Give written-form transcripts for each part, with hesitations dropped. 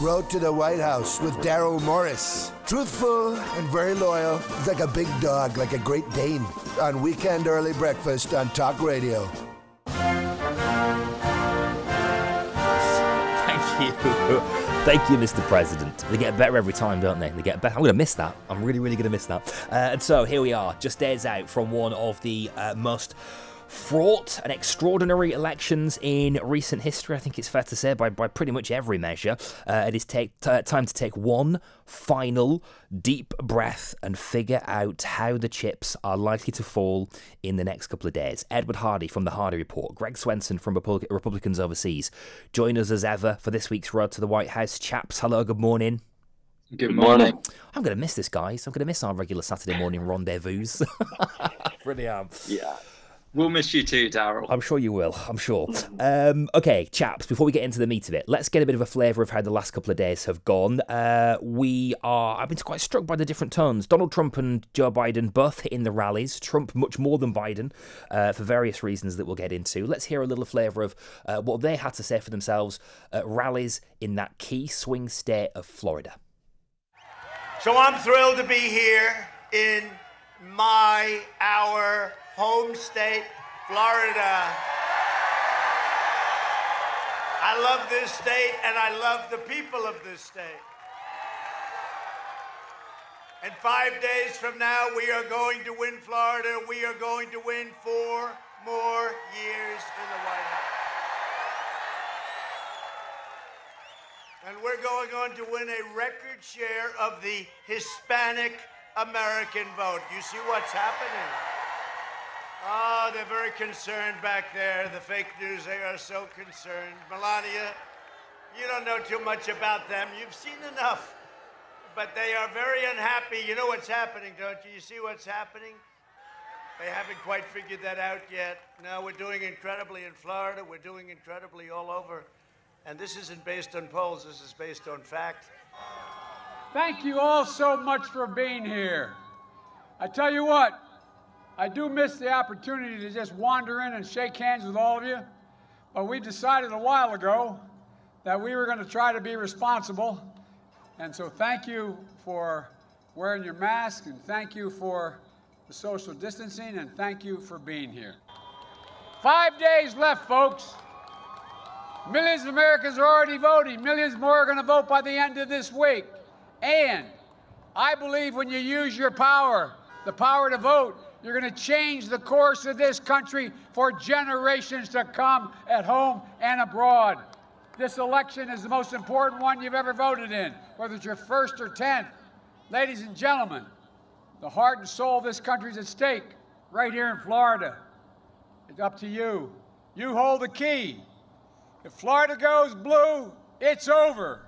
Road to the White House with Darryl Morris. Truthful and very loyal. He's like a big dog, like a Great Dane. On Weekend Early Breakfast on Talk Radio. Thank you, Mr. President. They get better every time, don't they? They get better. I'm going to miss that. I'm really, really going to miss that. And so here we are, just days out from one of the most fraught and extraordinary elections in recent history. I think it's fair to say by pretty much every measure. It is time to take one final deep breath and figure out how the chips are likely to fall in the next couple of days. Edward Hardy from The Hardy Report, Greg Swenson from Republicans Overseas, join us as ever for this week's Road to the White House. Chaps, hello, good morning. Good morning. I'm going to miss this, guys. I'm going to miss our regular Saturday morning rendezvous. Really am. Yeah. We'll miss you too, Darryl. I'm sure you will. I'm sure. Okay, chaps, before we get into the meat of it, let's get a bit of a flavour of how the last couple of days have gone. I've been quite struck by the different tones. Donald Trump and Joe Biden both hitting the rallies. Trump much more than Biden for various reasons that we'll get into. Let's hear a little flavour of what they had to say for themselves at rallies in that key swing state of Florida. So I'm thrilled to be here in our home state, Florida. I love this state and I love the people of this state. And 5 days from now, we are going to win Florida. We are going to win 4 more years in the White House. And we're going on to win a record share of the Hispanic American vote. You see what's happening? Oh, they're very concerned back there. The fake news, they are so concerned. Melania, you don't know too much about them. You've seen enough. But they are very unhappy. You know what's happening, don't you? You see what's happening? They haven't quite figured that out yet. No, we're doing incredibly in Florida. We're doing incredibly all over. And this isn't based on polls. This is based on fact. Thank you all so much for being here. I tell you what, I do miss the opportunity to just wander in and shake hands with all of you, but we decided a while ago that we were going to try to be responsible, and so thank you for wearing your mask, and thank you for the social distancing, and thank you for being here. 5 days left, folks. Millions of Americans are already voting. Millions more are going to vote by the end of this week. And I believe when you use your power, the power to vote, you're going to change the course of this country for generations to come at home and abroad. This election is the most important one you've ever voted in, whether it's your first or 10th. Ladies and gentlemen, the heart and soul of this country is at stake right here in Florida. It's up to you. You hold the key. If Florida goes blue, it's over.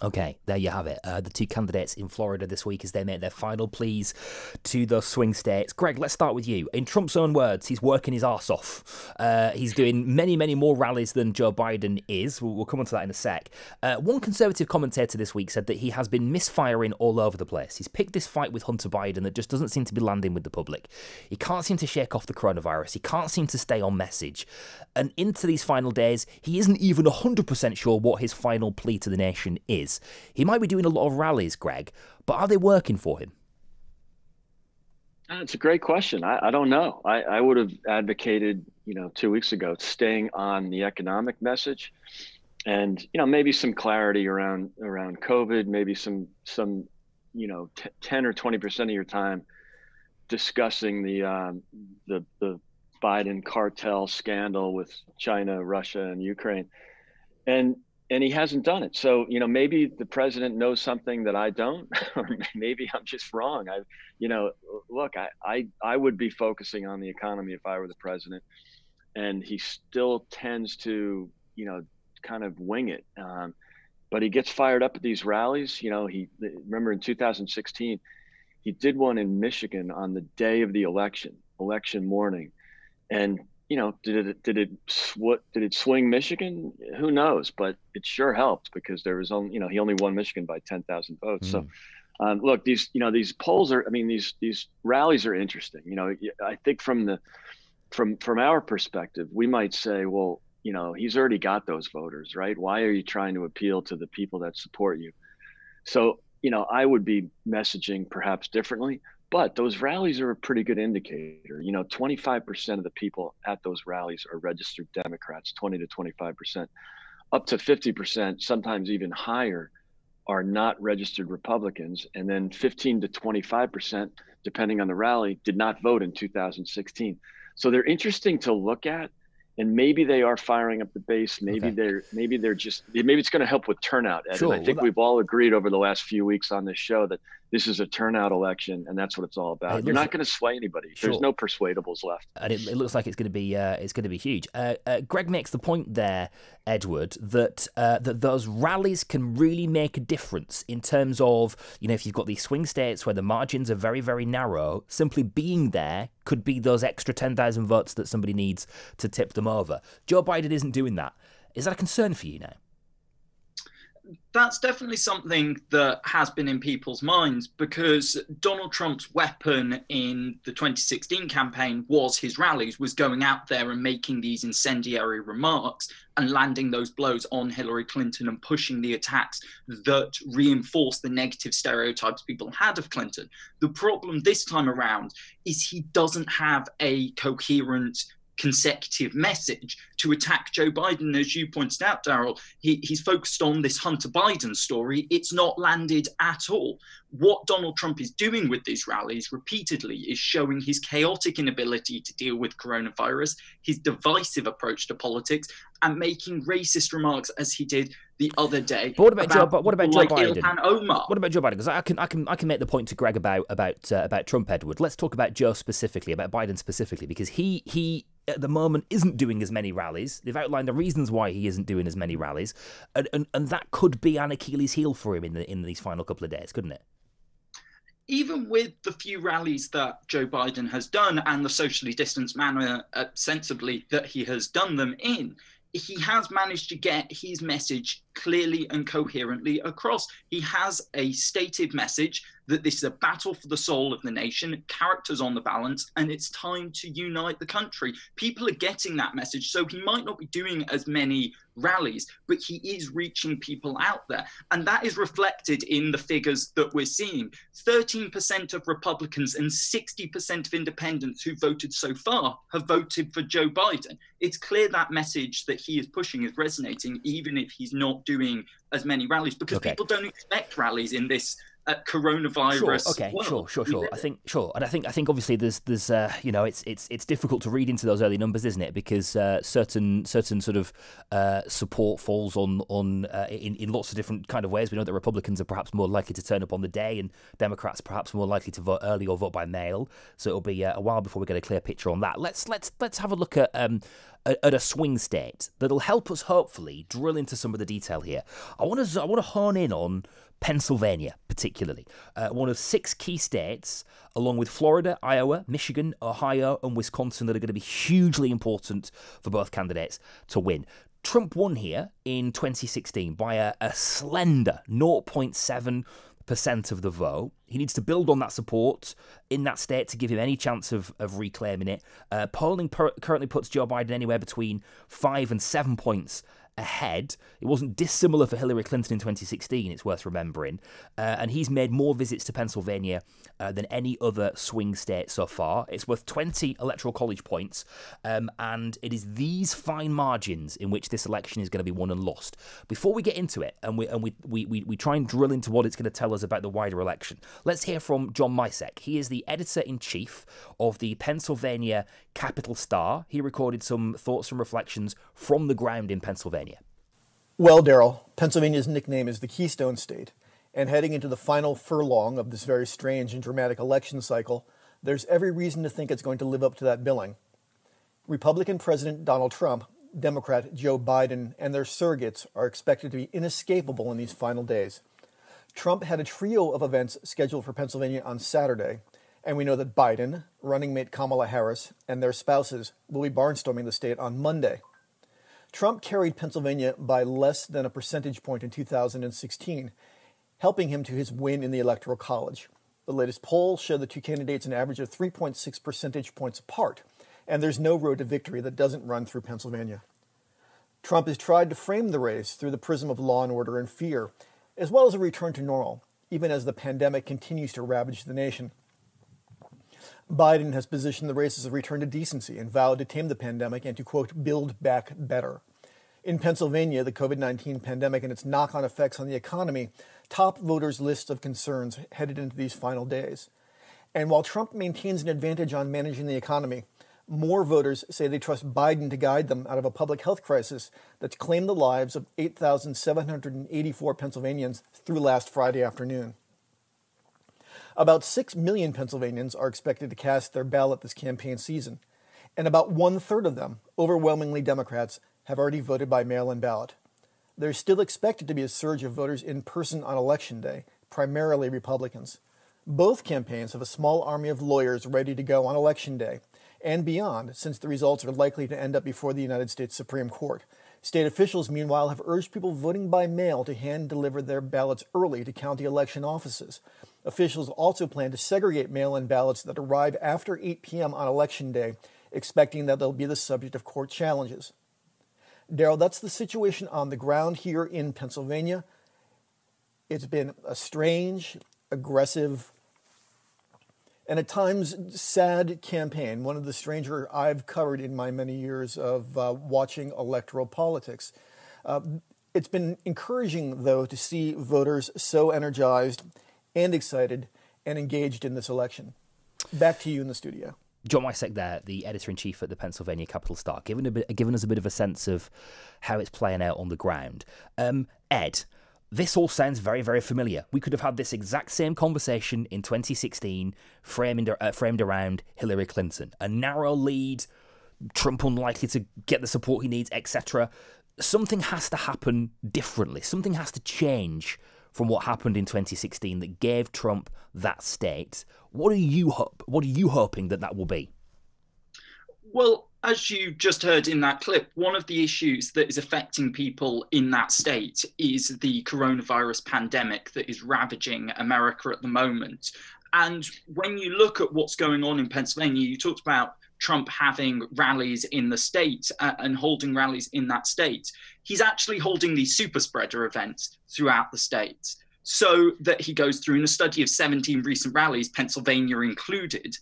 Okay, there you have it. The two candidates in Florida this week as they make their final pleas to those swing states. Greg, let's start with you. In Trump's own words, he's working his arse off. He's doing many, many more rallies than Joe Biden is. We'll come on to that in a sec. One conservative commentator this week said that he has been misfiring all over the place. He's picked this fight with Hunter Biden that just doesn't seem to be landing with the public. He can't seem to shake off the coronavirus. He can't seem to stay on message. And into these final days, he isn't even 100% sure what his final plea to the nation is. He might be doing a lot of rallies, Greg, but are they working for him? It's a great question. I don't know. I would have advocated, 2 weeks ago, staying on the economic message and, maybe some clarity around COVID, maybe some 10 or 20% of your time discussing the Biden cartel scandal with China, Russia, and Ukraine. And he hasn't done it. So, maybe the president knows something that I don't, or maybe I'm just wrong. Look, I would be focusing on the economy if I were the president, and he still tends to, kind of wing it. But he gets fired up at these rallies. Remember in 2016, he did one in Michigan on the day of the election morning. And did it swing Michigan? Who knows? But it sure helped because there was only, he only won Michigan by 10,000 votes. So, look, these polls are, these rallies are interesting. I think from our perspective, we might say, well, he's already got those voters, right? Why are you trying to appeal to the people that support you? So, I would be messaging perhaps differently, but those rallies are a pretty good indicator. 25% of the people at those rallies are registered Democrats, 20 to 25%, up to 50%, sometimes even higher, are not registered Republicans. And then 15 to 25%, depending on the rally, did not vote in 2016. So they're interesting to look at. And maybe they are firing up the base. Maybe maybe it's going to help with turnout. Ed. Sure. And I think we've all agreed over the last few weeks on this show that this is a turnout election, and that's what it's all about. You're not going to sway anybody. Sure. There's no persuadables left. And it looks like it's going to be huge. Greg makes the point there, Edward, that those rallies can really make a difference in terms of, if you've got these swing states where the margins are very, very narrow, simply being there could be those extra 10,000 votes that somebody needs to tip them over. Joe Biden isn't doing that. Is that a concern for you now? That's definitely something that has been in people's minds, because Donald Trump's weapon in the 2016 campaign was his rallies, was going out there and making these incendiary remarks and landing those blows on Hillary Clinton and pushing the attacks that reinforce the negative stereotypes people had of Clinton. The problem this time around is he doesn't have a coherent consecutive message to attack Joe Biden. As you pointed out, Darryl, he's focused on this Hunter Biden story. It's not landed at all. What Donald Trump is doing with these rallies repeatedly is showing his chaotic inability to deal with coronavirus, his divisive approach to politics, and making racist remarks as he did the other day. But what about Joe Biden? Ilhan Omar. What about Joe Biden? Because I can make the point to Greg about Trump, Edward. Let's talk about Joe specifically, about Biden specifically, because he at the moment isn't doing as many rallies. They've outlined the reasons why he isn't doing as many rallies, and that could be an Achilles heel for him in these final couple of days, couldn't it? Even with the few rallies that Joe Biden has done and the socially distanced manner, sensibly, that he has done them in, he has managed to get his message clearly and coherently across. He has a stated message that this is a battle for the soul of the nation, characters on the balance, and it's time to unite the country. People are getting that message, so he might not be doing as many rallies, but he is reaching people out there. And that is reflected in the figures that we're seeing. 13% of Republicans and 60% of independents who voted so far have voted for Joe Biden. It's clear that message that he is pushing is resonating, even if he's not doing as many rallies, because people don't expect rallies in this coronavirus. Sure. I think obviously there's it's difficult to read into those early numbers, isn't it? Because certain sort of support falls on in lots of different kind of ways. We know that Republicans are perhaps more likely to turn up on the day, and Democrats perhaps more likely to vote early or vote by mail. So it'll be a while before we get a clear picture on that. Let's have a look at a swing state that'll help us hopefully drill into some of the detail here. I want to hone in on Pennsylvania, particularly, one of 6 key states, along with Florida, Iowa, Michigan, Ohio, and Wisconsin, that are going to be hugely important for both candidates to win. Trump won here in 2016 by a slender 0.7% of the vote. He needs to build on that support in that state to give him any chance of reclaiming it. Polling currently puts Joe Biden anywhere between 5 and 7 points ahead. It wasn't dissimilar for Hillary Clinton in 2016, it's worth remembering. And he's made more visits to Pennsylvania than any other swing state so far. It's worth 20 electoral college points. And it is these fine margins in which this election is going to be won and lost. Before we get into it, and we try and drill into what it's going to tell us about the wider election, let's hear from John Misek. He is the editor-in-chief of the Pennsylvania Capital Star. He recorded some thoughts and reflections from the ground in Pennsylvania. Well, Darryl, Pennsylvania's nickname is the Keystone State, and heading into the final furlong of this very strange and dramatic election cycle, there's every reason to think it's going to live up to that billing. Republican President Donald Trump, Democrat Joe Biden, and their surrogates are expected to be inescapable in these final days. Trump had a trio of events scheduled for Pennsylvania on Saturday, and we know that Biden, running mate Kamala Harris, and their spouses will be barnstorming the state on Monday. Trump carried Pennsylvania by less than a percentage point in 2016, helping him to his win in the Electoral College. The latest polls show the two candidates an average of 3.6 percentage points apart, and there's no road to victory that doesn't run through Pennsylvania. Trump has tried to frame the race through the prism of law and order and fear, as well as a return to normal, even as the pandemic continues to ravage the nation. Biden has positioned the race as a return to decency and vowed to tame the pandemic and to, quote, build back better. In Pennsylvania, the COVID-19 pandemic and its knock-on effects on the economy top voters' lists of concerns headed into these final days. And while Trump maintains an advantage on managing the economy, more voters say they trust Biden to guide them out of a public health crisis that's claimed the lives of 8,784 Pennsylvanians through last Friday afternoon. About 6 million Pennsylvanians are expected to cast their ballot this campaign season, and about one-third of them, overwhelmingly Democrats, have already voted by mail-in ballot. There's still expected to be a surge of voters in person on Election Day, primarily Republicans. Both campaigns have a small army of lawyers ready to go on Election Day and beyond, since the results are likely to end up before the United States Supreme Court. State officials, meanwhile, have urged people voting by mail to hand-deliver their ballots early to county election offices. Officials also plan to segregate mail-in ballots that arrive after 8 p.m. on Election Day, expecting that they'll be the subject of court challenges. Darryl, that's the situation on the ground here in Pennsylvania. It's been a strange, aggressive, and at times sad campaign, one of the stranger I've covered in my many years of watching electoral politics. It's been encouraging, though, to see voters so energized and excited and engaged in this election. Back to you in the studio. John Wysek there, the editor-in-chief at the Pennsylvania Capital Star, giving us a bit of a sense of how it's playing out on the ground. Ed, this all sounds very, very familiar. We could have had this exact same conversation in 2016, framed around Hillary Clinton. A narrow lead, Trump unlikely to get the support he needs, etc. Something has to happen differently. Something has to change from what happened in 2016 that gave Trump that state. What are you hoping that will be? Well, as you just heard in that clip, one of the issues that is affecting people in that state is the coronavirus pandemic that is ravaging America at the moment. And when you look at what's going on in Pennsylvania, you talked about Trump having rallies in the state and holding rallies in that state. He's actually holding these super spreader events throughout the state, so that he goes through, in a study of 17 recent rallies, Pennsylvania included,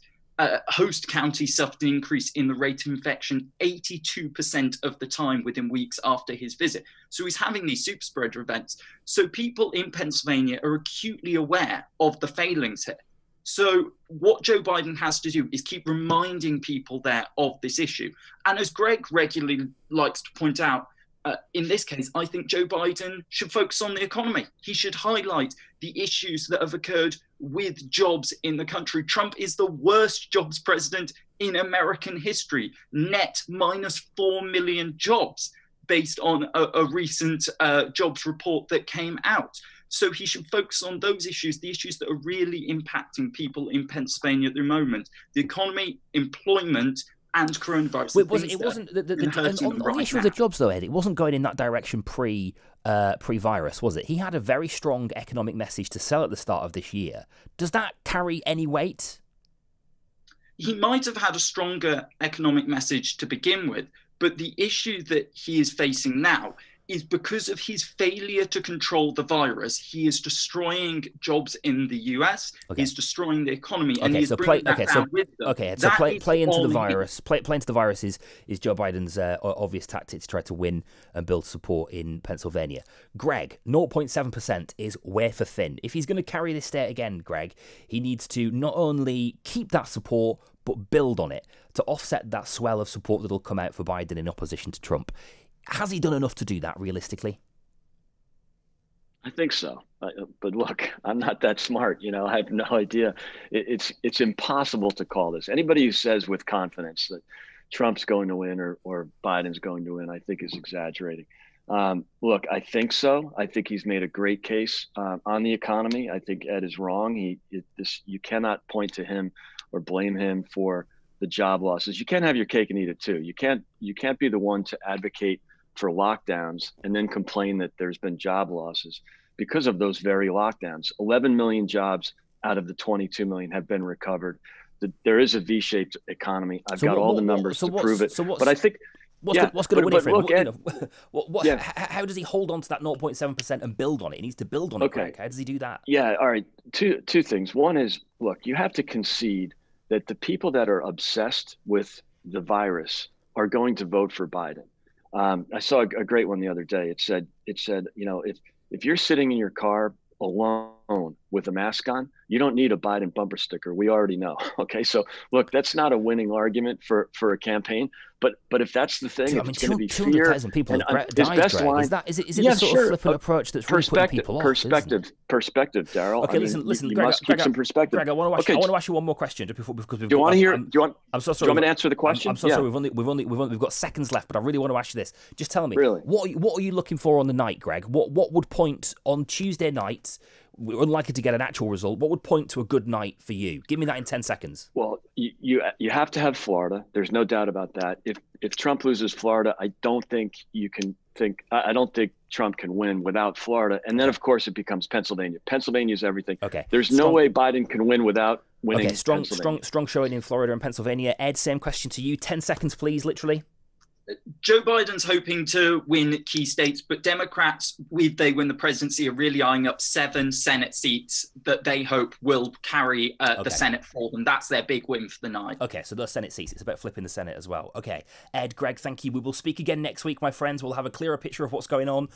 host counties suffered an increase in the rate of infection 82% of the time within weeks after his visit. So he's having these super spreader events. So people in Pennsylvania are acutely aware of the failings here. So what Joe Biden has to do is keep reminding people there of this issue. And as Greg regularly likes to point out, in this case, I think Joe Biden should focus on the economy. He should highlight the issues that have occurred with jobs in the country. Trump is the worst jobs president in American history, net minus 4 million jobs, based on a recent jobs report that came out. So he should focus on those issues, the issues that are really impacting people in Pennsylvania at the moment: the economy, employment, and coronavirus. On the issue of the jobs, though, Ed, it wasn't going in that direction pre-virus, was it? He had a very strong economic message to sell at the start of this year. Does that carry any weight? He might have had a stronger economic message to begin with, but the issue that he is facing now is because of his failure to control the virus. He is destroying jobs in the US. Okay. He's destroying the economy, and okay, he's so bringing that down with them. Okay, so play into the virus. Play into the virus is Joe Biden's obvious tactic to try to win and build support in Pennsylvania. Greg, 0.7% is wafer thin. If he's going to carry this state again, Greg, he needs to not only keep that support, but build on it to offset that swell of support that'll come out for Biden in opposition to Trump. Has he done enough to do that realistically? I think so. But look, I'm not that smart. I have no idea. It's impossible to call this. Anybody who says with confidence that Trump's going to win or Biden's going to win, I think is exaggerating. Look, I think so. I think he's made a great case on the economy. I think Ed is wrong. You cannot point to him or blame him for the job losses. You can't have your cake and eat it too. You can't be the one to advocate for lockdowns and then complain that there's been job losses because of those very lockdowns. 11 million jobs out of the 22 million have been recovered. There is a V-shaped economy. I've got all the numbers to prove it. But I think What's going to win it for him? Look, Ed, How does he hold on to that 0.7% and build on it? He needs to build on it, Greg. How does he do that? Yeah, all right. Two things. One is, look, you have to concede that the people that are obsessed with the virus are going to vote for Biden. I saw a great one the other day. It said, if you're sitting in your car alone with a mask on, you don't need a Biden bumper sticker. We already know. Okay. So look, that's not a winning argument for a campaign, but if that's the thing, if it's going to be fear, 200,000 people have died, best line, is it the sort of flippant approach that's really putting people off? Perspective, Daryl. Okay, listen, you Greg, must keep some perspective. Greg, I want to ask you one more question just before, because we've. Do you want to hear? I'm so sorry. Do you want me to answer the question? I'm so sorry. We've got seconds left, but I really want to ask you this. Just tell me, really, what are you looking for on the night, Greg? What would point on Tuesday night? We're unlikely to get an actual result. What would point to a good night for you? Give me that in 10 seconds. Well, you have to have Florida. There's no doubt about that. If Trump loses Florida, I don't think Trump can win without Florida. And then, of course, it becomes Pennsylvania. Pennsylvania is everything. Okay. There's no way Biden can win without winning. Okay, strong showing in Florida and Pennsylvania. Ed, same question to you. 10 seconds, please, literally. Joe Biden's hoping to win key states, but Democrats, if they win the presidency, are really eyeing up 7 Senate seats that they hope will carry the Senate for them. That's their big win for the night. Okay, so those Senate seats, it's about flipping the Senate as well. Okay, Ed, Greg, thank you. We will speak again next week, my friends. We'll have a clearer picture of what's going on